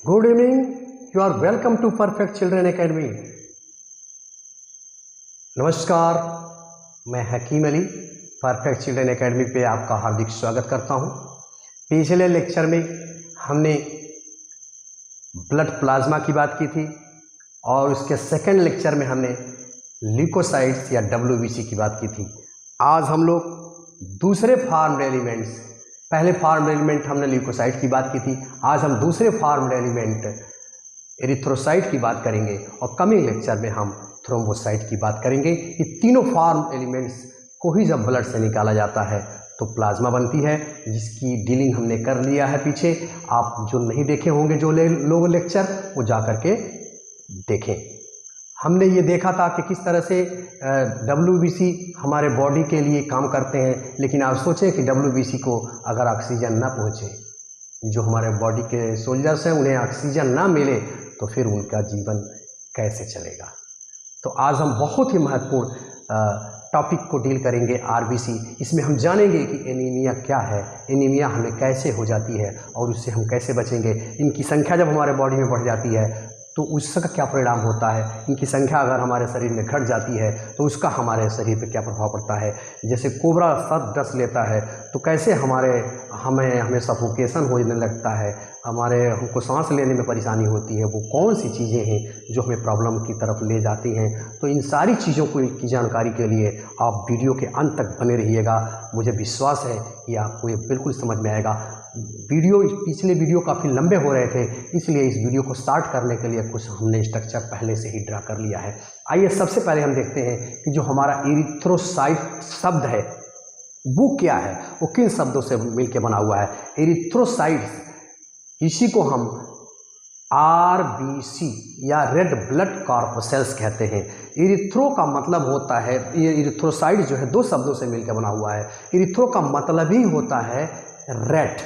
Good evening, you are welcome to perfect children academy. नमस्कार, मैं Hakim Ali perfect children academy पे आपका हार्दिक स्वागत करता हूँ। पिछले लेक्चर में हमने ब्लड प्लाज्मा की बात की थी और उसके सेकंड लेक्चर में हमने ल्यूकोसाइट्स या WBC की बात की थी। आज हम लोग दूसरे फार्म्ड एलिमेंट्स, पहले फार्म्ड एलिमेंट हमने ल्यूकोसाइट की बात की थी, आज हम दूसरे फार्म्ड एलिमेंट एरिथ्रोसाइट की बात करेंगे और कमिंग लेक्चर में हम थ्रोम्बोसाइट की बात करेंगे। ये तीनों फार्म्ड एलिमेंट्स को ही जब ब्लड से निकाला जाता है तो प्लाज्मा बनती है, जिसकी डीलिंग हमने कर लिया है पीछे। आप जो नहीं देखे होंगे जो लोग लेक्चर, वो जा कर के देखें। हमने ये देखा था कि किस तरह से WBC हमारे बॉडी के लिए काम करते हैं, लेकिन आप सोचें कि WBC को अगर ऑक्सीजन ना पहुँचे, जो हमारे बॉडी के सोल्जर्स हैं उन्हें ऑक्सीजन ना मिले तो फिर उनका जीवन कैसे चलेगा। तो आज हम बहुत ही महत्वपूर्ण टॉपिक को डील करेंगे, RBC। इसमें हम जानेंगे कि एनीमिया क्या है, एनीमिया हमें कैसे हो जाती है और उससे हम कैसे बचेंगे। इनकी संख्या जब हमारे बॉडी में बढ़ जाती है तो उसका क्या परिणाम होता है, इनकी संख्या अगर हमारे शरीर में घट जाती है तो उसका हमारे शरीर पर क्या प्रभाव पड़ता है। जैसे कोबरा सर डस लेता है तो कैसे हमें सफोकेशन होने लगता है, हमको सांस लेने में परेशानी होती है, वो कौन सी चीज़ें हैं जो हमें प्रॉब्लम की तरफ ले जाती हैं। तो इन सारी चीज़ों की जानकारी के लिए आप वीडियो के अंत तक बने रहिएगा। मुझे विश्वास है कि आपको ये बिल्कुल समझ में आएगा। पिछले वीडियो काफ़ी लंबे हो रहे थे, इसलिए इस वीडियो को स्टार्ट करने के लिए कुछ हमने स्ट्रक्चर पहले से ही ड्रा कर लिया है। आइए सबसे पहले हम देखते हैं कि जो हमारा एरिथ्रोसाइट शब्द है वो क्या है, वो किन शब्दों से मिलकर बना हुआ है। एरिथ्रोसाइट्स, इसी को हम RBC या रेड ब्लड कॉर्पसेल्स कहते हैं। एरिथ्रो का मतलब होता है, ये एरिथ्रोसाइट जो है दो शब्दों से मिलकर बना हुआ है। एरिथ्रो का मतलब ही होता है रेड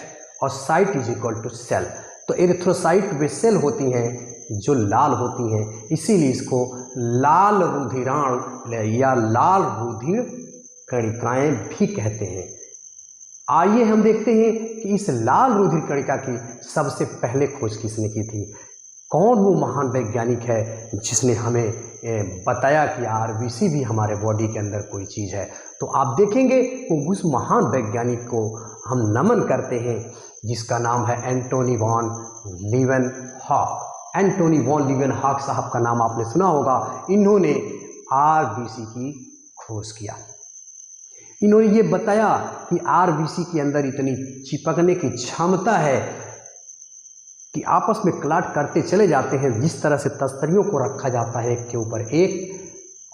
और cyte is equal to cell. तो एरिथ्रोसाइट वे सेल होती हैं जो लाल होती हैं, इसीलिए इसको लाल रुधिराण या लाल रुधिर कणिकाएं भी कहते हैं। आइए हम देखते हैं कि इस लाल रुधिर कणिका की सबसे पहले खोज किसने की थी। कौन वो महान वैज्ञानिक है जिसने हमें बताया कि RBC भी हमारे बॉडी के अंदर कोई चीज़ है। तो आप देखेंगे कि उस महान वैज्ञानिक को हम नमन करते हैं जिसका नाम है Antony von Leeuwenhoek. Antony von Leeuwenhoek साहब का नाम आपने सुना होगा। इन्होंने RBC की खोज किया। इन्होंने ये बताया कि RBC के अंदर इतनी चिपकने की क्षमता है कि आपस में क्लॉट करते चले जाते हैं। जिस तरह से तस्तरियों को रखा जाता है एक के ऊपर एक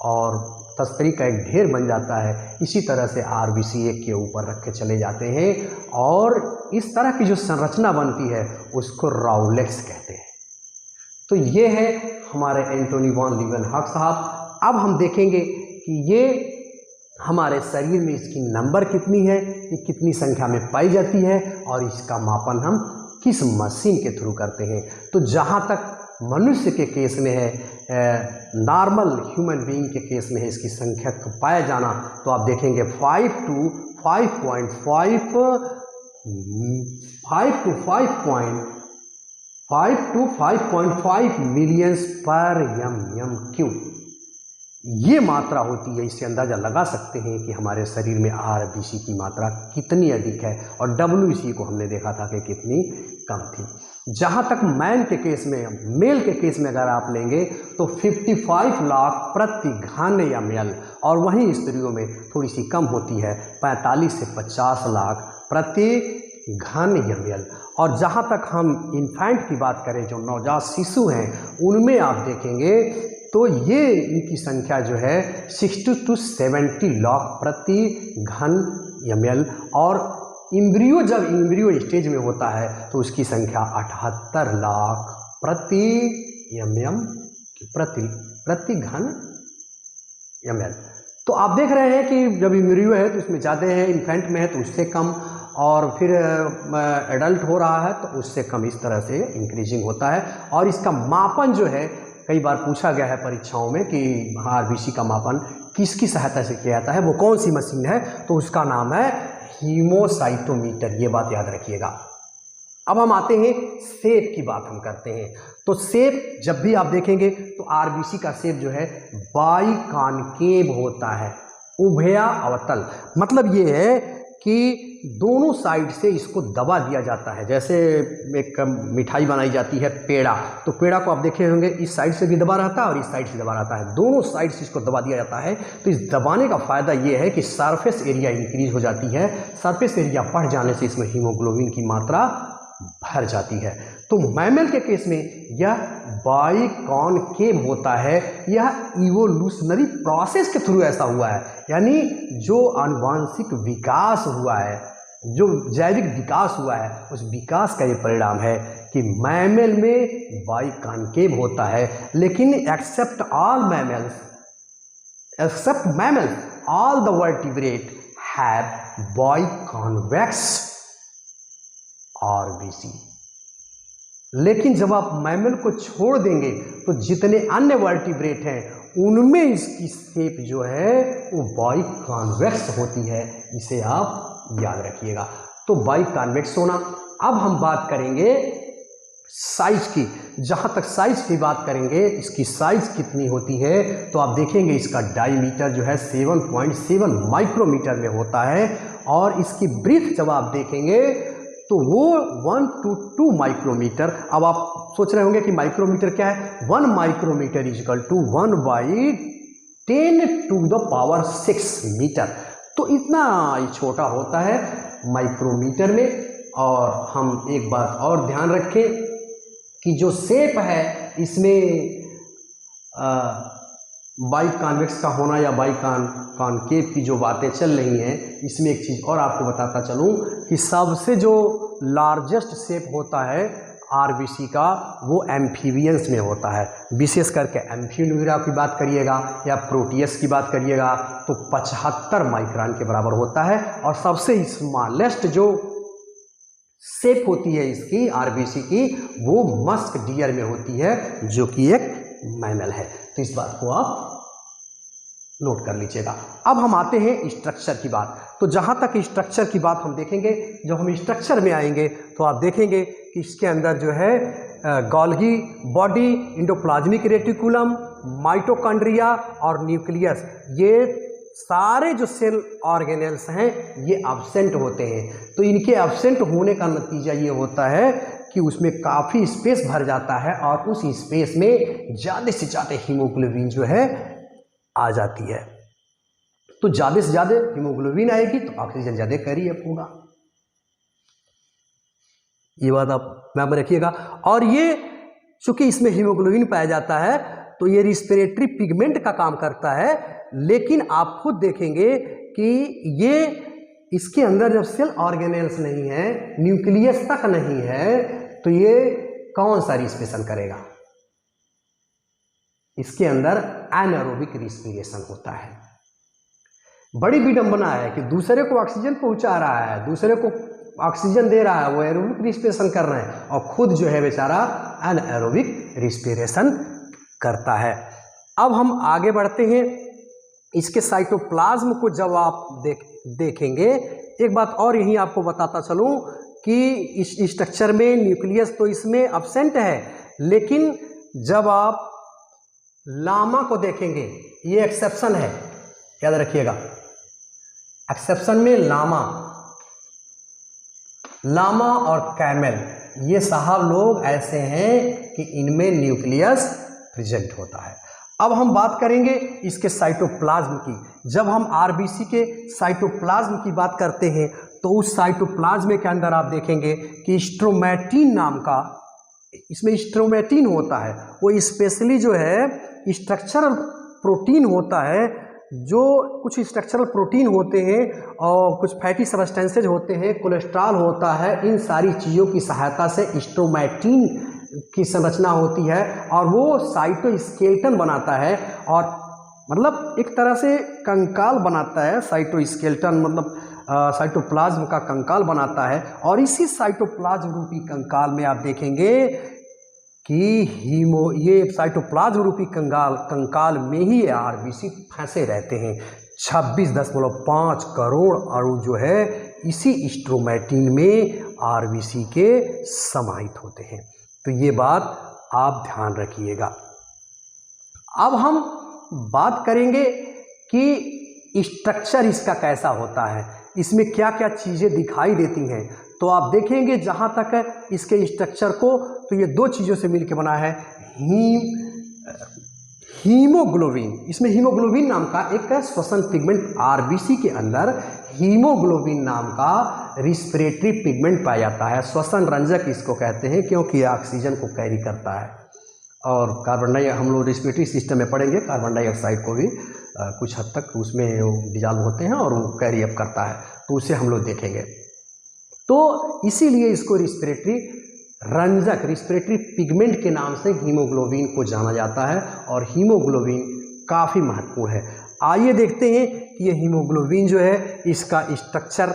और तस्तरी का एक ढेर बन जाता है, इसी तरह से RBC एक के ऊपर रखे चले जाते हैं और इस तरह की जो संरचना बनती है उसको राउलेक्स कहते हैं। तो ये है हमारे एंटोनी वॉन लीवेनहॉक साहब। अब हम देखेंगे कि ये हमारे शरीर में इसकी नंबर कितनी है, ये कितनी संख्या में पाई जाती है और इसका मापन हम किस मशीन के थ्रू करते हैं। तो जहाँ तक मनुष्य के केस में है, नॉर्मल ह्यूमन बीइंग के केस में है इसकी संख्या को पाया जाना, तो आप देखेंगे 5 to 5.5 मिलियंस पर mm3 ये मात्रा होती है। इससे अंदाज़ा लगा सकते हैं कि हमारे शरीर में RBC की मात्रा कितनी अधिक है और WBC को हमने देखा था कि कितनी कम थी। जहाँ तक मेल के केस में अगर आप लेंगे तो 55 लाख प्रति घन ml और वहीं स्त्रियों में थोड़ी सी कम होती है, 45 से 50 लाख प्रति घन ml। और जहाँ तक हम इन्फेंट की बात करें, जो नवजात शिशु हैं, उनमें आप देखेंगे तो ये इनकी संख्या जो है 60 to 70 लाख प्रति घन ml और जब इम्ब्रियो स्टेज में होता है तो उसकी संख्या 78 लाख प्रति घन ml। तो आप देख रहे हैं कि जब इम्ब्रियो है तो उसमें ज़्यादा है, इन्फेंट में है तो उससे कम, और फिर एडल्ट हो रहा है तो उससे कम, इस तरह से इंक्रीजिंग होता है। और इसका मापन जो है कई बार पूछा गया है परीक्षाओं में कि RBC का मापन किसकी सहायता से किया जाता है, वो कौन सी मशीन है, तो उसका नाम है हीमोसाइटोमीटर। ये बात याद रखिएगा। अब हम आते हैं शेप की बात हम करते हैं। तो शेप जब भी आप देखेंगे तो आरबीसी का शेप जो है बाइकॉन्केव होता है, उभया अवतल। मतलब ये है कि दोनों साइड से इसको दबा दिया जाता है। जैसे एक मिठाई बनाई जाती है पेड़ा, तो पेड़ा को आप देखे होंगे इस साइड से भी दबा रहता है और इस साइड से दबा रहता है, दोनों साइड से इसको दबा दिया जाता है। तो इस दबाने का फायदा ये है कि सरफेस एरिया इंक्रीज हो जाती है। सरफेस एरिया बढ़ जाने से इसमें हीमोग्लोबिन की मात्रा भर जाती है। तो मैमल के केस में यह बाइकॉन्केव होता है। यह इवोल्यूशनरी प्रोसेस के थ्रू ऐसा हुआ है, यानी जो आनुवांशिक विकास हुआ है, जो जैविक विकास हुआ है, उस विकास का ये परिणाम है कि मैमल में बाइकॉन्केव होता है। लेकिन except mammals all the vertebrate have biconvex RBC. लेकिन जब आप मैमल को छोड़ देंगे तो जितने अन्य वर्टिब्रेट हैं उनमें इसकी शेप जो है वो बाइकॉन्वेक्स होती है। इसे आप याद रखिएगा। तो बाइकॉन्वेक्स होना। अब हम बात करेंगे साइज की। जहाँ तक साइज की बात करेंगे, इसकी साइज कितनी होती है, तो आप देखेंगे इसका डायमीटर जो है 7.7 माइक्रोमीटर में होता है। और इसकी ब्रीथ जब आप देखेंगे तो वो 1 to 2 माइक्रोमीटर। अब आप सोच रहे होंगे कि माइक्रोमीटर क्या है। 1 micrometre is equal to 1/10⁶ metre. तो इतना छोटा होता है माइक्रोमीटर में। और हम एक बात और ध्यान रखें कि जो शेप है इसमें बाइकॉन्वेक्स का होना या बाइकॉन्केव की जो बातें चल रही हैं, इसमें एक चीज़ और आपको बताता चलूं कि सबसे जो लार्जेस्ट शेप होता है आरबीसी का, वो एम्फीबियंस में होता है। विशेष करके एम्फीबिया की बात करिएगा या प्रोटियस की बात करिएगा तो 75 माइक्रोन के बराबर होता है। और सबसे स्मॉलेस्ट जो शेप होती है इसकी आरबीसी की, वो मस्क डियर में होती है, जो कि एक मैमल है। तो इस बात को आप नोट कर लीजिएगा। अब हम आते हैं स्ट्रक्चर की बात। तो जहाँ तक स्ट्रक्चर की बात हम देखेंगे, जब हम स्ट्रक्चर में आएंगे तो आप देखेंगे कि इसके अंदर जो है Golgi body, endoplasmic reticulum, mitochondria और न्यूक्लियस, ये सारे जो सेल ऑर्गेनेल्स हैं ये एब्सेंट होते हैं। तो इनके एब्सेंट होने का नतीजा ये होता है कि उसमें काफ़ी स्पेस भर जाता है और उस स्पेस में ज़्यादा से ज़्यादा हीमोग्लोबिन जो है आ जाती है। तो ज़्यादा से ज़्यादा हीमोग्लोबिन आएगी तो ऑक्सीजन ज़्यादा कैरी अप होगा। ये बात आप में रखिएगा। और ये चूंकि इसमें हीमोग्लोबिन पाया जाता है तो ये रिस्पिरेटरी पिगमेंट का काम करता है। लेकिन आप खुद देखेंगे कि ये इसके अंदर जब सेल ऑर्गेनेल्स नहीं है, न्यूक्लियस तक नहीं है, तो ये कौन सा रिस्पिरेशन करेगा? इसके अंदर एनारोबिक रिस्पिरेशन होता है। बड़ी विडंबना है कि दूसरे को ऑक्सीजन पहुंचा रहा है, दूसरे को ऑक्सीजन दे रहा है, वो एरोबिक रिस्पिरेशन कर रहे हैं, और खुद जो है बेचारा एनारोबिक रिस्पिरेशन करता है। अब हम आगे बढ़ते हैं। इसके साइटोप्लाज्म को जब आप देखेंगे, एक बात और यही आपको बताता चलूं कि इस स्ट्रक्चर में न्यूक्लियस तो इसमें एब्सेंट है, लेकिन जब आप लामा को देखेंगे, ये एक्सेप्शन है, याद रखिएगा। एक्सेप्शन में लामा और कैमल, ये साहब लोग ऐसे हैं कि इनमें न्यूक्लियस प्रेजेंट होता है। अब हम बात करेंगे इसके साइटोप्लाज्म की। जब हम आरबीसी के साइटोप्लाज्म की बात करते हैं तो उस साइटोप्लाज्म के अंदर आप देखेंगे कि स्ट्रोमैटिन नाम का, इसमें स्ट्रोमैटिन होता है। वो स्पेशली जो है स्ट्रक्चरल प्रोटीन होता है, जो कुछ स्ट्रक्चरल प्रोटीन होते हैं और कुछ फैटी सब्सटेंसेज होते हैं, कोलेस्ट्रॉल होता है। इन सारी चीज़ों की सहायता से स्ट्रोमैटिन की संरचना होती है और वो साइटोस्केलेटन बनाता है, और मतलब एक तरह से कंकाल बनाता है। साइटोस्केलेटन मतलब साइटोप्लाज्म का कंकाल बनाता है। और इसी साइटोप्लाज्म रूपी कंकाल में आप देखेंगे कि ये साइटोप्लाज्म रूपी कंकाल में ही आरबीसी फंसे रहते हैं। 26.5 करोड़ अणु जो है इसी स्ट्रोमैटिन में आरबीसी के समाहित होते हैं। तो ये बात आप ध्यान रखिएगा। अब हम बात करेंगे कि स्ट्रक्चर इसका कैसा होता है, इसमें क्या क्या चीज़ें दिखाई देती हैं। तो आप देखेंगे जहाँ तक इसके स्ट्रक्चर को, तो ये दो चीज़ों से मिलकर बना है, हीमोग्लोबिन। इसमें हीमोग्लोबिन नाम का एक श्वसन पिगमेंट, आरबीसी के अंदर हीमोग्लोबिन नाम का रिस्पिरेटरी पिगमेंट पाया जाता है। श्वसन रंजक इसको कहते हैं क्योंकि यह ऑक्सीजन को कैरी करता है। और कार्बन डाइऑक्साइड हम लोग रेस्पिरेटरी सिस्टम में पढ़ेंगे, कार्बन डाइऑक्साइड को भी कुछ हद तक उसमें डिजॉल्व होते हैं और वो कैरी अप करता है, तो उसे हम लोग देखेंगे। तो इसीलिए इसको रिस्पिरेटरी रंजक, रिस्पिरेटरी पिगमेंट के नाम से हीमोग्लोबिन को जाना जाता है। और हीमोग्लोबिन काफ़ी महत्वपूर्ण है। आइए देखते हैं कि ये हीमोग्लोबिन जो है इसका स्ट्रक्चर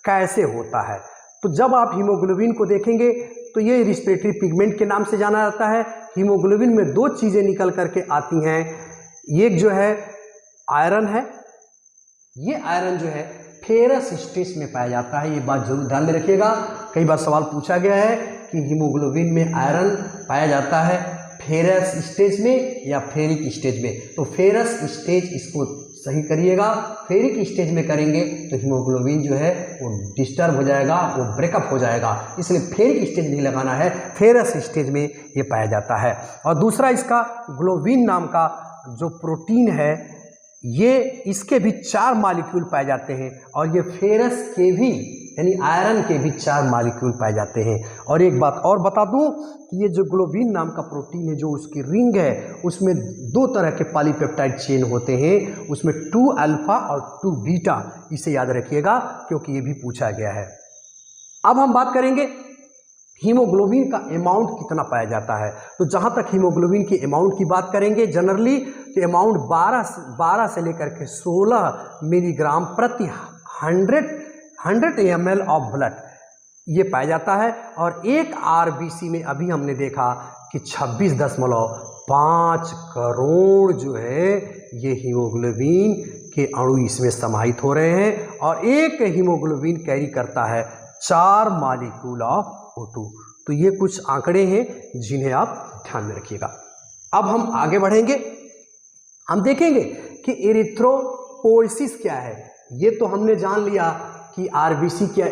कैसे होता है। तो जब आप हीमोग्लोबिन को देखेंगे तो ये रिस्पिरेटरी पिगमेंट के नाम से जाना जाता है। हीमोग्लोबिन में दो चीज़ें निकल करके आती हैं, एक जो है आयरन है, ये आयरन जो है फेरस स्टेज में पाया जाता है। ये बात जरूर ध्यान में रखिएगा, कई बार सवाल पूछा गया है कि हीमोग्लोबिन में आयरन पाया जाता है फेरस स्टेज में या फेरिक स्टेज में। तो फेरस स्टेज इसको सही करिएगा, फेरिक स्टेज में करेंगे तो हीमोग्लोबिन जो है वो डिस्टर्ब हो जाएगा, वो ब्रेकअप हो जाएगा, इसलिए फेरिक स्टेज नहीं लगाना है, फेरस स्टेज में ये पाया जाता है। और दूसरा इसका ग्लोबिन नाम का जो प्रोटीन है, ये इसके भी 4 मॉलिक्यूल पाए जाते हैं और ये फेरस के भी यानी आयरन के भी 4 मॉलिक्यूल पाए जाते हैं। और एक बात और बता दूं कि ये जो ग्लोबिन नाम का प्रोटीन है, जो उसकी रिंग है, उसमें 2 तरह के पॉलीपेप्टाइड चेन होते हैं, उसमें 2 अल्फा और 2 बीटा, इसे याद रखिएगा क्योंकि ये भी पूछा गया है। अब हम बात करेंगे हीमोग्लोबिन का अमाउंट कितना पाया जाता है। तो जहाँ तक हीमोग्लोबिन की अमाउंट की बात करेंगे जनरली, तो अमाउंट 12 से लेकर के 16 मिलीग्राम प्रति 100 ml ऑफ ब्लड ये पाया जाता है। और एक आरबीसी में अभी हमने देखा कि 26.5 करोड़ जो है ये हीमोग्लोबिन के अणु इसमें समाहित हो रहे हैं। और एक हीमोग्लोबिन कैरी करता है 4 मॉलिक्यूल ऑफ O2। तो ये कुछ आंकड़े हैं जिन्हें आप ध्यान में रखिएगा। अब हम आगे बढ़ेंगे, हम देखेंगे कि एरिथ्रोपोइसिस क्या है। ये तो हमने जान लिया कि आरबीसी क्या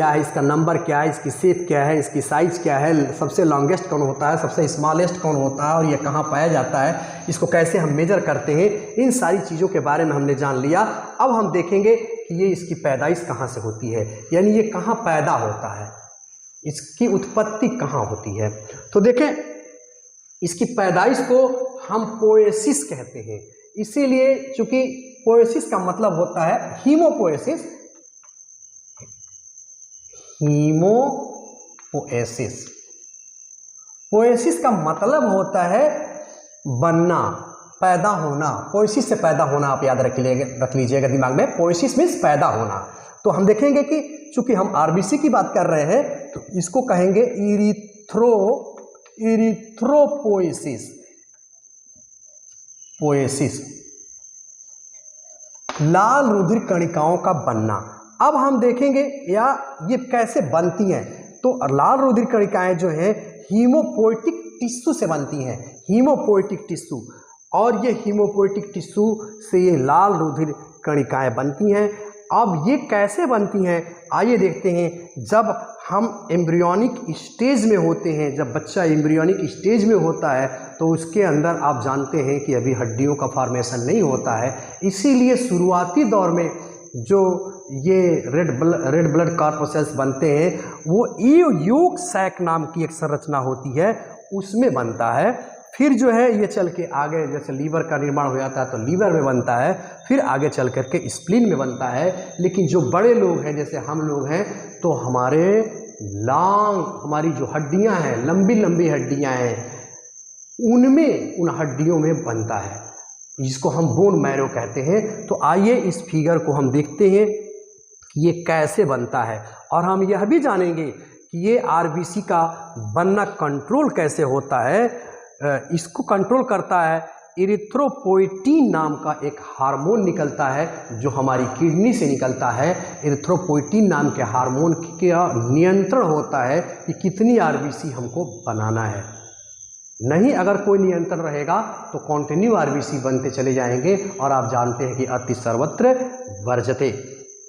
है, इसका नंबर क्या है, इसकी शेप क्या है, इसकी साइज क्या है, सबसे लॉन्गेस्ट कौन होता है, सबसे स्मॉलेस्ट कौन होता है और ये कहाँ पाया जाता है, इसको कैसे हम मेजर करते हैं, इन सारी चीज़ों के बारे में हमने जान लिया। अब हम देखेंगे कि ये इसकी पैदाइश कहाँ से होती है, यानी ये कहाँ पैदा होता है, इसकी उत्पत्ति कहाँ होती है। तो देखें, इसकी पैदाइश को हम पोएसिस कहते हैं, इसीलिए चूंकि पोएसिस का मतलब होता है हीमोपोएसिस, पोएसिस का मतलब होता है बनना, पैदा होना, पोएसिस से पैदा होना, आप याद रख लीजिएगा दिमाग में, पोएसिस मीन्स पैदा होना। तो हम देखेंगे कि चूंकि हम आरबीसी की बात कर रहे हैं तो इसको कहेंगे पोएसिस, लाल रुधिर कणिकाओं का बनना। अब हम देखेंगे या ये कैसे बनती हैं। तो लाल रुधिर कणिकाएं जो हैं हीमोपोएटिक टिश्यू से बनती हैं, हीमोपोएटिक टिश्यू, और ये हीमोपोएटिक टिश्यू से ये लाल रुधिर कणिकाएं बनती हैं। अब ये कैसे बनती हैं आइए देखते हैं। जब हम एम्ब्रियोनिक स्टेज में होते हैं, जब बच्चा एम्ब्रियोनिक स्टेज में होता है तो उसके अंदर आप जानते हैं कि अभी हड्डियों का फॉर्मेशन नहीं होता है, इसीलिए शुरुआती दौर में जो ये रेड ब्लड कॉर्पसेल्स बनते हैं वो योग सैक नाम की एक संरचना होती है उसमें बनता है। फिर जो है ये चल के आगे जैसे लीवर का निर्माण हो जाता है तो लीवर में बनता है, फिर आगे चल करके स्प्लीन में बनता है। लेकिन जो बड़े लोग हैं जैसे हम लोग हैं तो हमारी जो हड्डियां हैं, लंबी लंबी हड्डियां हैं, उनमें उन हड्डियों में बनता है, जिसको हम बोन मैरो कहते हैं। तो आइए इस फिगर को हम देखते हैं कि ये कैसे बनता है, और हम यह भी जानेंगे कि ये आरबीसी का बनना कंट्रोल कैसे होता है। इसको कंट्रोल करता है इरिथ्रोपोइटीन नाम का एक हार्मोन निकलता है जो हमारी किडनी से निकलता है। इरिथ्रोपोइटीन नाम के हार्मोन का नियंत्रण होता है कि कितनी आरबीसी हमको बनाना है। नहीं अगर कोई नियंत्रण रहेगा तो कॉन्टिन्यू आरबीसी बनते चले जाएंगे और आप जानते हैं कि अति सर्वत्र वर्जते,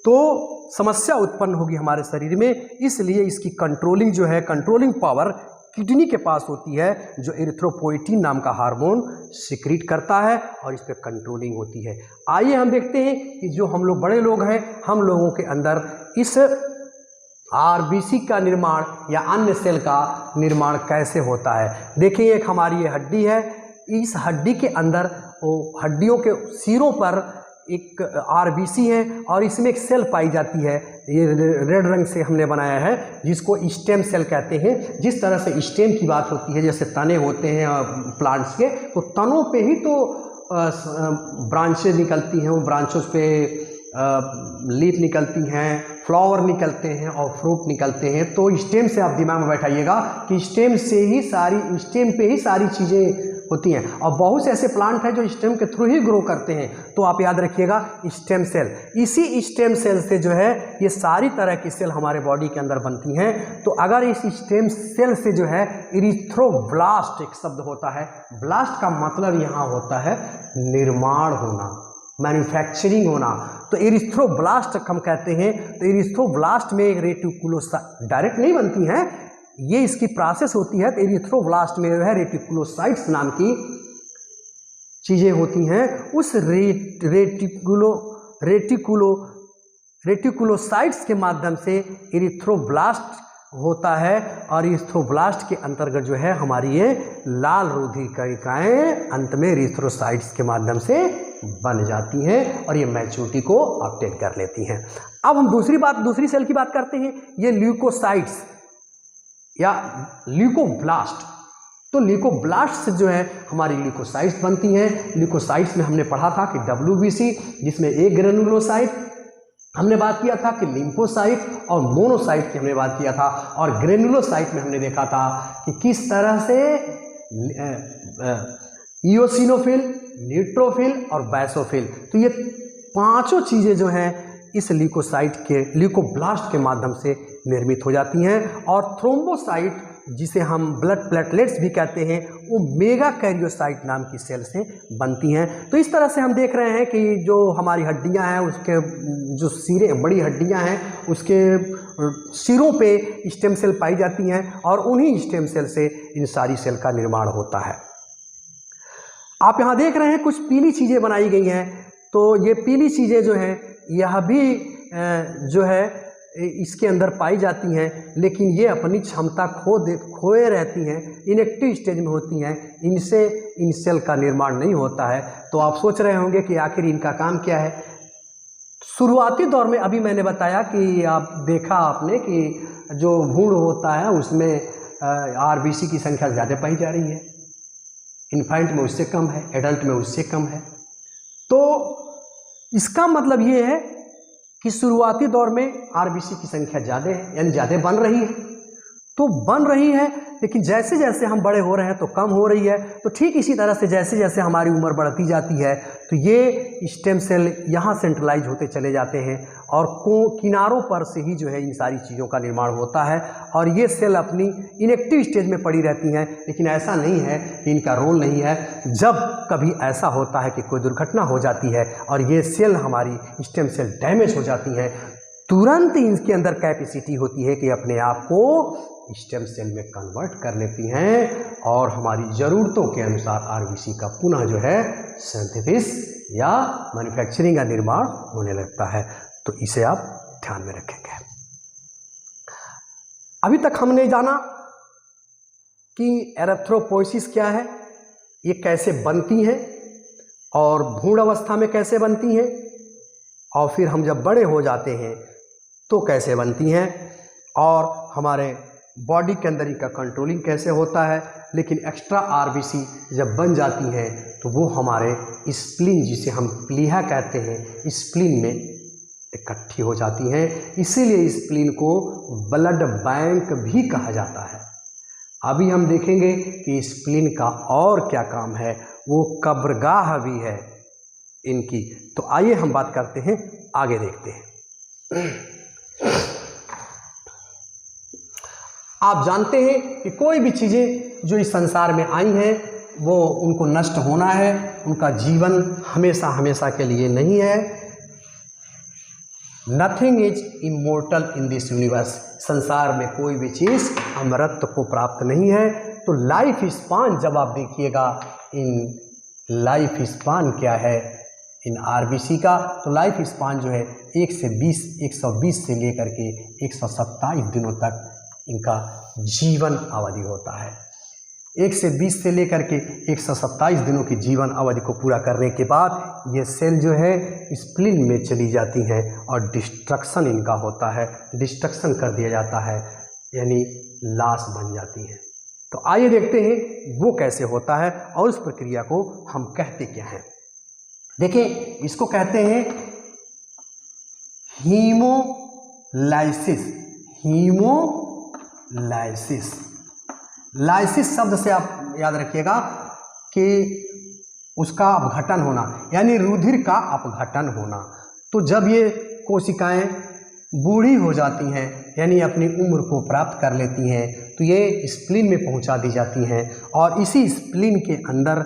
तो समस्या उत्पन्न होगी हमारे शरीर में। इसलिए इसकी कंट्रोलिंग जो है, कंट्रोलिंग पावर किडनी के पास होती है, जो इरिथ्रोपोइटीन नाम का हार्मोन सिक्रीट करता है और इस पर कंट्रोलिंग होती है। आइए हम देखते हैं कि जो हम लोग बड़े लोग हैं, हम लोगों के अंदर इस आरबीसी का निर्माण या अन्य सेल का निर्माण कैसे होता है। देखिए एक हमारी ये हड्डी है, इस हड्डी के अंदर वो हड्डियों के सिरों पर एक आरबीसी है और इसमें एक सेल पाई जाती है, ये रेड रंग से हमने बनाया है, जिसको स्टेम सेल कहते हैं। जिस तरह से स्टेम की बात होती है, जैसे तने होते हैं प्लांट्स के, तो तनों पे ही तो ब्रांचेज निकलती हैं, वो ब्रांचों पे लीफ निकलती हैं, फ्लावर निकलते हैं और फ्रूट निकलते हैं। तो स्टेम से आप दिमाग में बैठाइएगा कि स्टेम पे ही सारी चीज़ें होती हैं। और बहुत से ऐसे प्लांट हैं जो स्टेम के थ्रू ही ग्रो करते हैं, तो आप याद रखिएगा स्टेम सेल। इसी स्टेम सेल से जो है ये सारी तरह की सेल हमारे बॉडी के अंदर बनती हैं। तो अगर इस स्टेम सेल से जो है इरिथ्रोब्लास्ट एक शब्द होता है, ब्लास्ट का मतलब यहाँ होता है निर्माण होना, मैन्युफैक्चरिंग होना। तो इरिथ्रोब्लास्ट हम कहते हैं। तो इरिथ्रोब्लास्ट में एक रेटिकुलोसाइट डायरेक्ट नहीं बनती हैं, ये इसकी प्रोसेस होती है। तो इरिथ्रोब्लास्ट में जो है रेटिकुलोसाइट्स नाम की चीज़ें होती हैं। उस रेटिकुलोसाइट्स के माध्यम से इरिथ्रोब्लास्ट होता है और इरिथ्रोब्लास्ट के अंतर्गत जो है हमारी ये लाल रुधिरिकाएं अंत में इरिथ्रोसाइट्स के माध्यम से बन जाती हैं और ये मैच्योरिटी को ऑब्टेन कर लेती हैं। अब हम दूसरी सेल की बात करते हैं, ये ल्यूकोसाइट्स या ल्यूकोब्लास्ट। तो ल्यूकोब्लास्ट से जो है हमारी ल्यूकोसाइट्स बनती हैं। ल्यूकोसाइट्स में हमने पढ़ा था कि WBC, जिसमें एक ग्रेनुलोसाइट हमने बात किया था, कि लिम्फोसाइट और मोनोसाइट की हमने बात किया था, और ग्रेनुलोसाइट में हमने देखा था कि किस तरह से इओसिनोफिल, न्यूट्रोफिल और बैसोफिल, तो ये पांचों चीज़ें जो हैं इस ल्यूकोब्लास्ट के माध्यम से निर्मित हो जाती हैं। और थ्रोम्बोसाइट, जिसे हम ब्लड प्लेटलेट्स भी कहते हैं, वो मेगा कैरियोसाइट नाम की सेल से बनती हैं। तो इस तरह से हम देख रहे हैं कि जो हमारी हड्डियां हैं, उसके जो सिरे बड़ी हड्डियां हैं, उसके सिरों पे स्टेम सेल पाई जाती हैं और उन्हीं स्टेम सेल से इन सारी सेल का निर्माण होता है। आप यहाँ देख रहे हैं कुछ पीली चीज़ें बनाई गई हैं। तो ये पीली चीज़ें जो हैं यह भी जो है इसके अंदर पाई जाती हैं, लेकिन ये अपनी क्षमता खोए रहती हैं, इनएक्टिव स्टेज में होती हैं, इनसे इन सेल का निर्माण नहीं होता है। तो आप सोच रहे होंगे कि आखिर इनका काम क्या है। शुरुआती दौर में अभी मैंने बताया कि आपने कि जो भ्रूण होता है उसमें आरबीसी की संख्या ज़्यादा पाई जा रही है, इन्फेंट में उससे कम है, एडल्ट में उससे कम है। तो इसका मतलब ये है कि शुरुआती दौर में आरबीसी की संख्या ज़्यादा है, यानी ज़्यादा बन रही है। तो बन रही है, लेकिन जैसे जैसे हम बड़े हो रहे हैं तो कम हो रही है। तो ठीक इसी तरह से जैसे जैसे हमारी उम्र बढ़ती जाती है तो ये स्टेम सेल यहाँ सेंट्रलाइज होते चले जाते हैं और किनारों पर से ही जो है इन सारी चीज़ों का निर्माण होता है और ये सेल अपनी इनएक्टिव स्टेज में पड़ी रहती हैं। लेकिन ऐसा नहीं है कि इनका रोल नहीं है। जब कभी ऐसा होता है कि कोई दुर्घटना हो जाती है और ये सेल हमारी स्टेम सेल डैमेज हो जाती हैं, तुरंत इनके अंदर कैपेसिटी होती है कि अपने आप को स्टेम सेल में कन्वर्ट कर लेती हैं और हमारी ज़रूरतों के अनुसार आरबीसी का पुनः जो है सिंथेसिस या मैन्युफैक्चरिंग का निर्माण होने लगता है। तो इसे आप ध्यान में रखेंगे। अभी तक हमने जाना कि एरिथ्रोपोइसिस क्या है, ये कैसे बनती हैं और भ्रूण अवस्था में कैसे बनती हैं, और फिर हम जब बड़े हो जाते हैं तो कैसे बनती हैं, और हमारे बॉडी के अंदर इनका कंट्रोलिंग कैसे होता है। लेकिन एक्स्ट्रा आरबीसी जब बन जाती हैं तो वो हमारे स्प्लीन, जिसे हम प्लीहा कहते हैं, स्प्लीन में इकट्ठी हो जाती हैं। इसीलिए स्प्लीन को ब्लड बैंक भी कहा जाता है। अभी हम देखेंगे कि स्प्लीन का और क्या काम है वो कब्रगाह भी है इनकी। तो आइए हम बात करते हैं, आगे देखते हैं। आप जानते हैं कि कोई भी चीज़ें जो इस संसार में आई हैं वो उनको नष्ट होना है, उनका जीवन हमेशा हमेशा के लिए नहीं है। Nothing is immortal in this universe, संसार में कोई भी चीज़ अमरत्व को प्राप्त नहीं है। तो लाइफ स्पान जब आप देखिएगा, इन लाइफ स्पान क्या है इन आरबीसी का, तो लाइफ स्पान जो है 120 से लेकर के 127 दिनों तक इनका जीवन अवधि होता है। 1 से 20 से लेकर के 127 दिनों की जीवन अवधि को पूरा करने के बाद ये सेल जो है स्प्लिन में चली जाती हैं और डिस्ट्रक्शन इनका होता है, डिस्ट्रक्शन कर दिया जाता है, यानी लाश बन जाती हैं। तो आइए देखते हैं वो कैसे होता है और उस प्रक्रिया को हम कहते क्या हैं। देखिए, इसको कहते हैं हीमोलाइसिस। हीमोलाइसिस, लाइसिस शब्द से आप याद रखिएगा कि उसका अपघटन होना, यानी रुधिर का अपघटन होना। तो जब ये कोशिकाएं बूढ़ी हो जाती हैं, यानी अपनी उम्र को प्राप्त कर लेती हैं, तो ये स्प्लीन में पहुंचा दी जाती हैं और इसी स्प्लीन के अंदर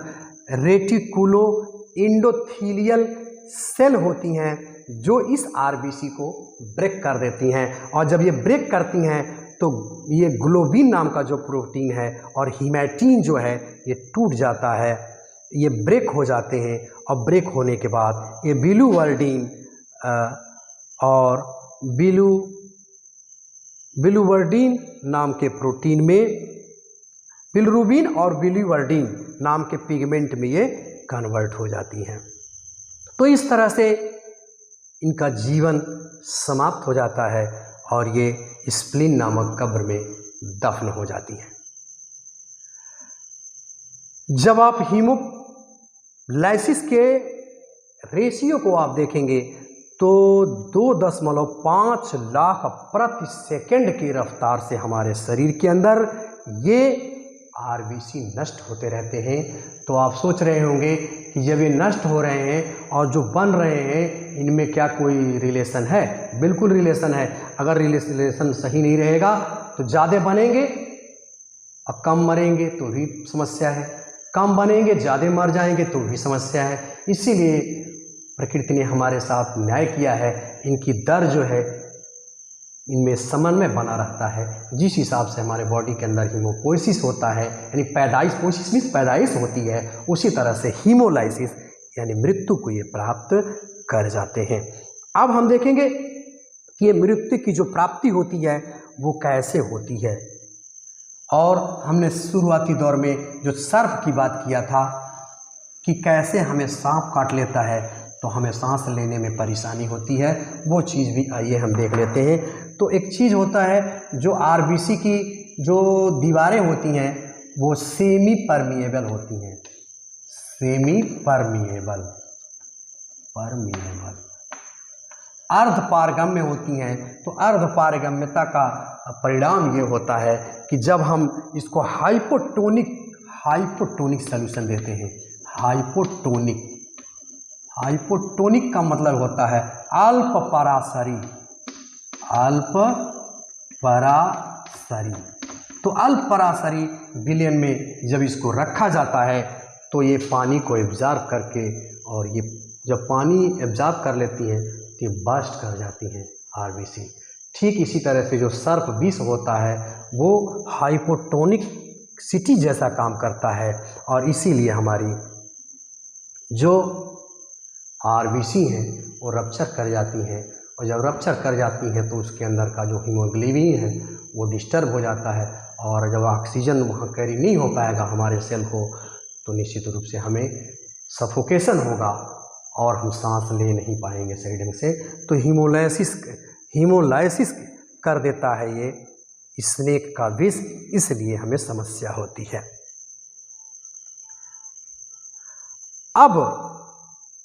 रेटिकुलो एंडोथीलियल सेल होती हैं जो इस आरबीसी को ब्रेक कर देती हैं। और जब ये ब्रेक करती हैं तो ये ग्लोबिन नाम का जो प्रोटीन है और हीमैटिन जो है ये टूट जाता है, ये ब्रेक हो जाते हैं। और ब्रेक होने के बाद ये बिलिरुबिन और बिलिरुबिन नाम के प्रोटीन में, बिलिरुबिन और बिलिरुबिन नाम के पिगमेंट में ये कन्वर्ट हो जाती हैं। तो इस तरह से इनका जीवन समाप्त हो जाता है और ये स्प्लीन नामक कब्र में दफन हो जाती हैं। जब आप हीमोलाइसिस के रेशियो को आप देखेंगे तो 2.5 लाख प्रति सेकंड की रफ्तार से हमारे शरीर के अंदर ये आरबीसी नष्ट होते रहते हैं। तो आप सोच रहे होंगे कि जब ये नष्ट हो रहे हैं और जो बन रहे हैं इनमें क्या कोई रिलेशन है? बिल्कुल रिलेशन है। अगर रिलेशन सही नहीं रहेगा तो ज़्यादा बनेंगे और कम मरेंगे तो भी समस्या है, कम बनेंगे ज़्यादा मर जाएंगे तो भी समस्या है। इसीलिए प्रकृति ने हमारे साथ न्याय किया है, इनकी दर जो है इनमें समन्वय बना रहता है। जिस हिसाब से हमारे बॉडी के अंदर हीमोपोइसिस होता है, यानी पैदाइश, पोइसिस मीन्स पैदाइश होती है, उसी तरह से हीमोलाइसिस यानी मृत्यु को ये प्राप्त कर जाते हैं। अब हम देखेंगे कि ये मृत्यु की जो प्राप्ति होती है वो कैसे होती है। और हमने शुरुआती दौर में जो सर्प की बात किया था कि कैसे हमें सांप काट लेता है तो हमें सांस लेने में परेशानी होती है, वो चीज़ भी आइए हम देख लेते हैं। तो एक चीज़ होता है जो आरबीसी की जो दीवारें होती हैं वो सेमी परमिएबल होती हैं, सेमी परमिएबल, अर्ध पारगम्य होती हैं। तो अर्ध पारगम्यता का परिणाम ये होता है कि जब हम इसको हाइपोटोनिक सॉल्यूशन देते हैं, हाइपोटोनिक का मतलब होता है अल्प पराशरी। तो अल्प पराशरी विलयन में जब इसको रखा जाता है तो ये पानी को एब्जॉर्ब करके, और ये जब पानी एब्जॉर्ब कर लेती हैं तो ये बर्स्ट कर जाती हैं आरबीसी। ठीक इसी तरह से जो सर्प विष होता है वो हाइपोटोनिक सिटी जैसा काम करता है और इसीलिए हमारी जो आरबीसी हैं वो रप्चर कर जाती हैं। और जब रप्चर कर जाती हैं तो उसके अंदर का जो हीमोग्लोबिन है वो डिस्टर्ब हो जाता है और जब ऑक्सीजन वहाँ कैरी नहीं हो पाएगा हमारे सेल को तो निश्चित रूप से हमें सफोकेशन होगा और हम सांस ले नहीं पाएंगे सही ढंग से। तो हीमोलाइसिस कर देता है ये स्नेक का विष, इसलिए हमें समस्या होती है। अब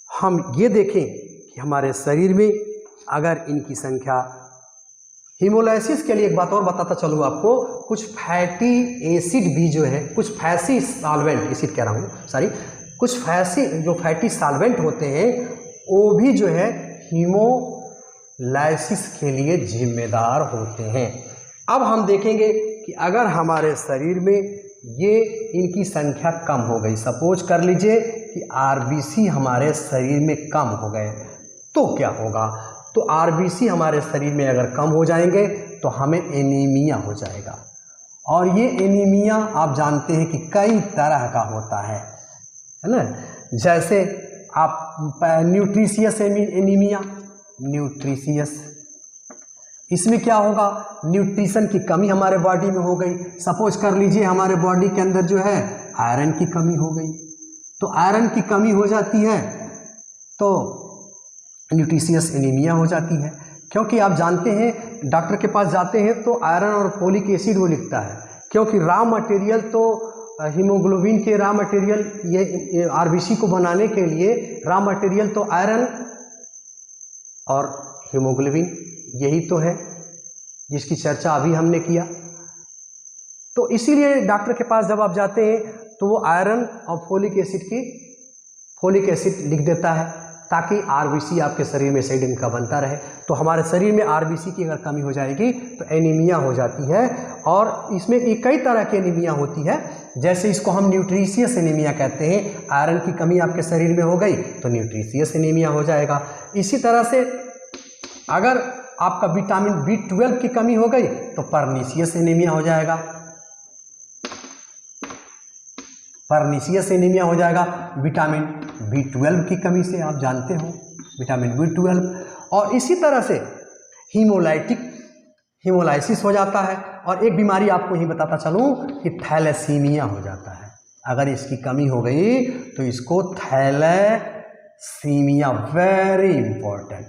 हम ये देखें कि हमारे शरीर में अगर इनकी संख्या, हीमोलाइसिस के लिए एक बात और बताता चलूँ आपको, कुछ फैटी एसिड भी जो है, कुछ फैसी सॉल्वेंट, एसिड कह रहा हूँ सॉरी, कुछ जो फैटी सॉल्वेंट होते हैं वो भी जो है हीमोलाइसिस के लिए जिम्मेदार होते हैं। अब हम देखेंगे कि अगर हमारे शरीर में ये इनकी संख्या कम हो गई, सपोज कर लीजिए कि आरबीसी हमारे शरीर में कम हो गए, तो क्या होगा? तो आरबीसी हमारे शरीर में अगर कम हो जाएंगे तो हमें एनीमिया हो जाएगा। और ये एनीमिया आप जानते हैं कि कई तरह का होता है ना। जैसे आप न्यूट्रिशियस एनीमिया, न्यूट्रिशियस, इसमें क्या होगा? न्यूट्रिशन की कमी हमारे बॉडी में हो गई। सपोज कर लीजिए हमारे बॉडी के अंदर जो है आयरन की कमी हो गई, तो आयरन की कमी हो जाती है तो न्यूट्रिशियस एनीमिया हो जाती है। क्योंकि आप जानते हैं डॉक्टर के पास जाते हैं तो आयरन और फोलिक एसिड वो लिखता है, क्योंकि रॉ मटेरियल तो हीमोग्लोबिन के रॉ मटेरियल ये आरबीसी को बनाने के लिए रॉ मटेरियल तो आयरन और हीमोग्लोबिन यही तो है जिसकी चर्चा अभी हमने किया। तो इसीलिए डॉक्टर के पास जब आप जाते हैं तो वो आयरन और फोलिक एसिड लिख देता है ताकि आरबीसी आपके शरीर में सही ढंग का बनता रहे। तो हमारे शरीर में आरबीसी की अगर कमी हो जाएगी तो एनीमिया हो जाती है। और इसमें कई तरह की एनीमिया होती है, जैसे इसको हम न्यूट्रिशियस एनीमिया कहते हैं। आयरन की कमी आपके शरीर में हो गई तो न्यूट्रिशियस एनीमिया हो जाएगा। इसी तरह से अगर आपका विटामिन B12 की कमी हो गई तो परनीशियस एनीमिया हो जाएगा। परनीशियस एनीमिया हो जाएगा विटामिन B12 की कमी से, आप जानते हो विटामिन B12। और इसी तरह से हीमोलाइसिस हो जाता है। और एक बीमारी आपको ही बताता चलूं कि थैलेसीमिया हो जाता है। अगर इसकी कमी हो गई तो इसको थैलेसीमिया, वेरी इंपॉर्टेंट,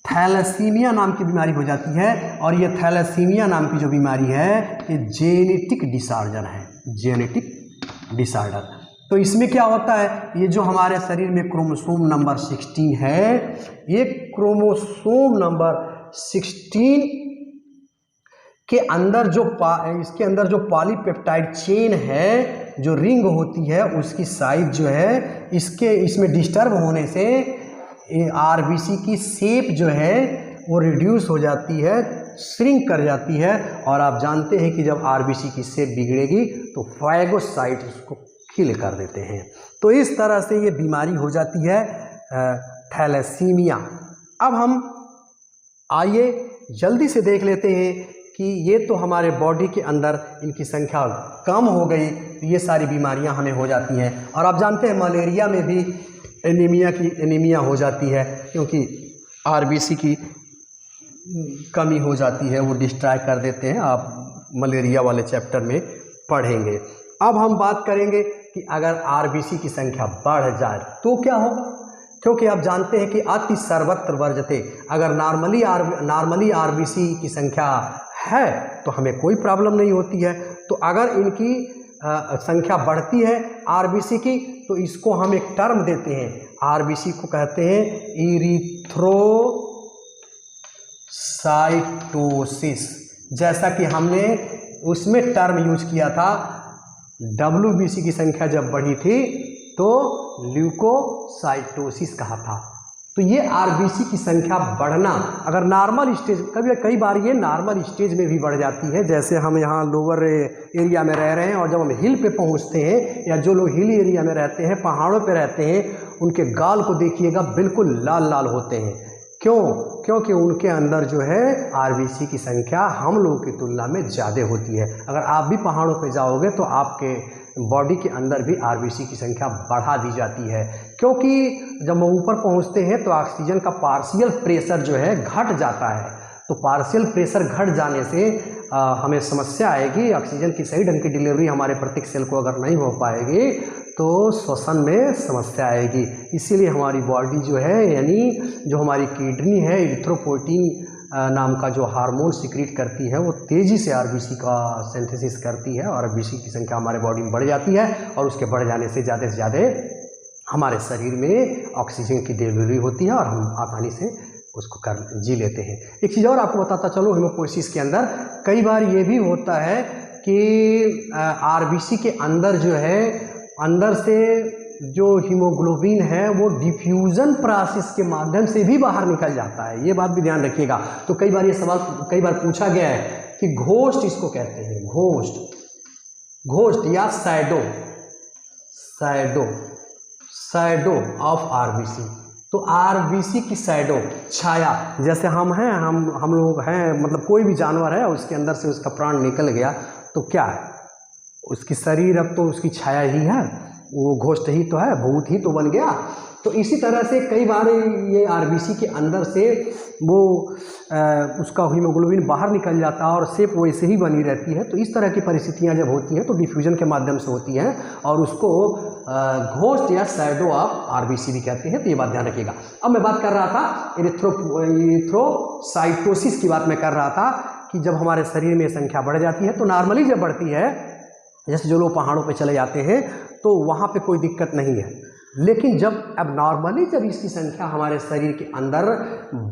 थैलेसीमिया नाम की बीमारी हो जाती है। और ये थैलेसीमिया नाम की जो बीमारी है ये जेनेटिक डिसऑर्डर है, जेनेटिक डिसऑर्डर। तो इसमें क्या होता है, ये जो हमारे शरीर में क्रोमोसोम नंबर 16 है, ये क्रोमोसोम नंबर 16 के अंदर जो इसके अंदर जो पॉलीपेप्टाइड चेन है, जो रिंग होती है, उसकी साइज जो है इसमें डिस्टर्ब होने से आरबीसी की शेप जो है वो रिड्यूस हो जाती है, श्रिंक कर जाती है। और आप जानते हैं कि जब आरबीसी की शेप बिगड़ेगी तो फाइगोसाइट उसको किल कर देते हैं। तो इस तरह से ये बीमारी हो जाती है थैलेसीमिया। अब हम आइए जल्दी से देख लेते हैं कि ये तो हमारे बॉडी के अंदर इनकी संख्या कम हो गई तो ये सारी बीमारियां हमें हो जाती हैं। और आप जानते हैं मलेरिया में भी एनीमिया हो जाती है, क्योंकि आरबीसी की कमी हो जाती है, वो डिस्ट्रॉय कर देते हैं। आप मलेरिया वाले चैप्टर में पढ़ेंगे। अब हम बात करेंगे कि अगर आरबीसी की संख्या बढ़ जाए तो क्या होगा, क्योंकि आप जानते हैं कि अति सर्वत्र वर्जते। अगर नॉर्मली आरबीसी की संख्या है तो हमें कोई प्रॉब्लम नहीं होती है। तो अगर इनकी संख्या बढ़ती है आरबीसी की तो इसको हम एक टर्म देते हैं, आरबीसी को कहते हैं इरिथ्रोसाइटोसिस। जैसा कि हमने उसमें टर्म यूज किया था, डब्ल्यूबीसी की संख्या जब बढ़ी थी तो ल्यूकोसाइटोसिस कहा था। तो ये आरबीसी की संख्या बढ़ना अगर नॉर्मल स्टेज, कई बार ये नॉर्मल स्टेज में भी बढ़ जाती है। जैसे हम यहाँ लोअर एरिया में रह रहे हैं और जब हम हिल पे पहुँचते हैं, या जो लोग हिल एरिया में रहते हैं, पहाड़ों पे रहते हैं, उनके गाल को देखिएगा बिल्कुल लाल लाल होते हैं। क्यों? क्योंकि उनके अंदर जो है आरबीसी की संख्या हम लोगों की तुलना में ज़्यादा होती है। अगर आप भी पहाड़ों पे जाओगे तो आपके बॉडी के अंदर भी आरबीसी की संख्या बढ़ा दी जाती है, क्योंकि जब हम ऊपर पहुंचते हैं तो ऑक्सीजन का पार्शियल प्रेशर जो है घट जाता है। तो पार्शियल प्रेशर घट जाने से हमें समस्या आएगी, ऑक्सीजन की सही ढंग की डिलीवरी हमारे प्रत्येक सेल को अगर नहीं हो पाएगी तो श्वसन में समस्या आएगी। इसीलिए हमारी बॉडी जो है, यानी जो हमारी किडनी है, इरिथ्रोपोइटिन नाम का जो हार्मोन सिक्रीट करती है, वो तेज़ी से आरबीसी का सिंथेसिस करती है और आरबीसी की संख्या हमारे बॉडी में बढ़ जाती है। और उसके बढ़ जाने से ज़्यादा हमारे शरीर में ऑक्सीजन की डिलीवरी होती है और हम आसानी से उसको जी लेते हैं। एक चीज़ और आपको बताता चलो, हीमोपोइसिस के अंदर कई बार ये भी होता है कि आरबीसी के अंदर जो है अंदर से जो हीमोग्लोबिन है वो डिफ्यूज़न प्रोसेस के माध्यम से भी बाहर निकल जाता है, ये बात भी ध्यान रखिएगा। तो कई बार ये सवाल कई बार पूछा गया है कि घोस्ट इसको कहते हैं, घोस्ट या शैडो ऑफ आरबीसी। तो आरबीसी की शैडो, छाया, जैसे हम हैं, हम लोग हैं, मतलब कोई भी जानवर है उसके अंदर से उसका प्राण निकल गया तो क्या है, उसकी शरीर अब तो उसकी छाया ही है, वो घोस्ट ही तो है, भूत ही तो बन गया। तो इसी तरह से कई बार ये आरबीसी के अंदर से वो उसका हीमोग्लोबिन बाहर निकल जाता है और शेप वैसे ही बनी रहती है। तो इस तरह की परिस्थितियां जब होती हैं तो डिफ्यूजन के माध्यम से होती हैं और उसको घोस्ट या शैडो ऑफ आरबीसी भी कहते हैं। तो ये बात ध्यान रखिएगा। अब मैं बात कर रहा था एरिथ्रोसाइटोसिस की बात मैं कर रहा था कि जब हमारे शरीर में संख्या बढ़ जाती है तो नॉर्मली जब बढ़ती है, जैसे जो लोग पहाड़ों पे चले जाते हैं तो वहाँ पे कोई दिक्कत नहीं है, लेकिन जब एबनॉर्मली जब इसकी संख्या हमारे शरीर के अंदर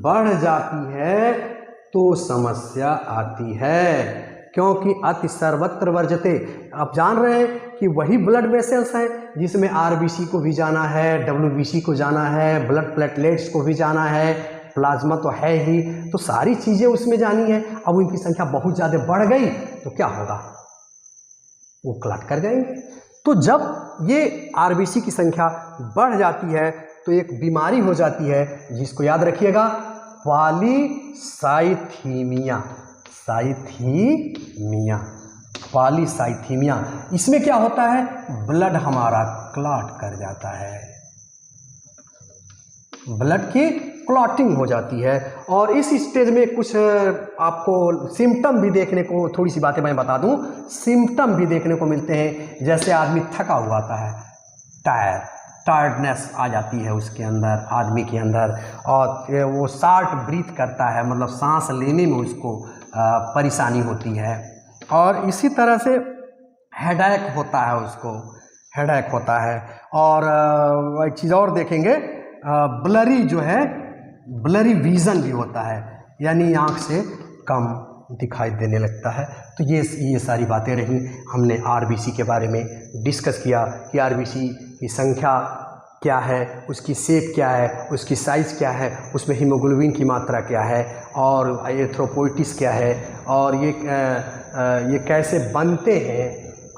बढ़ जाती है तो समस्या आती है, क्योंकि अति सर्वत्र वर्जते। आप जान रहे हैं कि वही ब्लड वेसल्स हैं जिसमें आरबीसी को भी जाना है, डब्ल्यूबीसी को जाना है, ब्लड प्लेटलेट्स को भी जाना है, प्लाज्मा तो है ही, तो सारी चीज़ें उसमें जानी है। अब उनकी संख्या बहुत ज़्यादा बढ़ गई तो क्या होगा, वो क्लॉट कर जाएंगे। तो जब ये आरबीसी की संख्या बढ़ जाती है तो एक बीमारी हो जाती है जिसको याद रखिएगा, पॉलीसाइथीमिया। इसमें क्या होता है, ब्लड हमारा क्लॉट कर जाता है, ब्लड की क्लॉटिंग हो जाती है। और इस स्टेज में कुछ आपको सिम्टम भी देखने को, थोड़ी सी बातें मैं बता दूं, सिम्टम भी देखने को मिलते हैं। जैसे आदमी थका हुआ आता है, टायर्डनेस आ जाती है उसके अंदर, आदमी के अंदर, और वो शॉर्ट ब्रीथ करता है, मतलब सांस लेने में उसको परेशानी होती है। और इसी तरह से हेडेक होता है, उसको हेडेक होता है। और एक चीज़ और देखेंगे, ब्लरी जो है, ब्लरी विज़न भी होता है, यानी आँख से कम दिखाई देने लगता है। तो ये सारी बातें रहीं। हमने आरबीसी के बारे में डिस्कस किया कि आरबीसी की संख्या क्या है, उसकी शेप क्या है, उसकी साइज़ क्या है, उसमें हीमोग्लोबिन की मात्रा क्या है, और एरिथ्रोपोइटिस क्या है, और ये कैसे बनते हैं,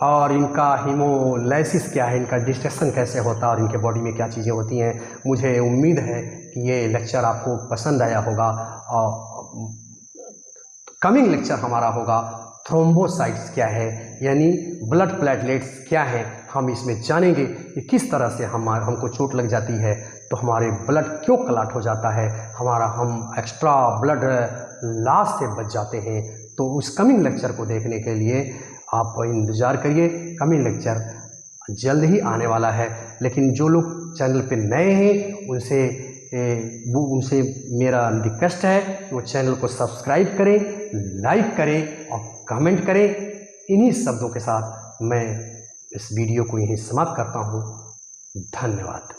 और इनका हीमोलाइसिस क्या है, इनका डिस्ट्रक्शन कैसे होता है, और इनके बॉडी में क्या चीज़ें होती हैं। मुझे उम्मीद है कि ये लेक्चर आपको पसंद आया होगा। और कमिंग लेक्चर हमारा होगा थ्रोम्बोसाइट्स क्या है, यानी ब्लड प्लेटलेट्स क्या हैं। हम इसमें जानेंगे कि किस तरह से हमको चोट लग जाती है तो हमारे ब्लड क्यों क्लॉट हो जाता है, हम एक्स्ट्रा ब्लड लॉस से बच जाते हैं। तो उस कमिंग लेक्चर को देखने के लिए आप इंतज़ार करिए। कमिंग लेक्चर जल्द ही आने वाला है। लेकिन जो लोग चैनल पे नए हैं उनसे मेरा रिक्वेस्ट है कि वो चैनल को सब्सक्राइब करें, लाइक करें और कमेंट करें। इन्हीं शब्दों के साथ मैं इस वीडियो को यहीं समाप्त करता हूँ। धन्यवाद।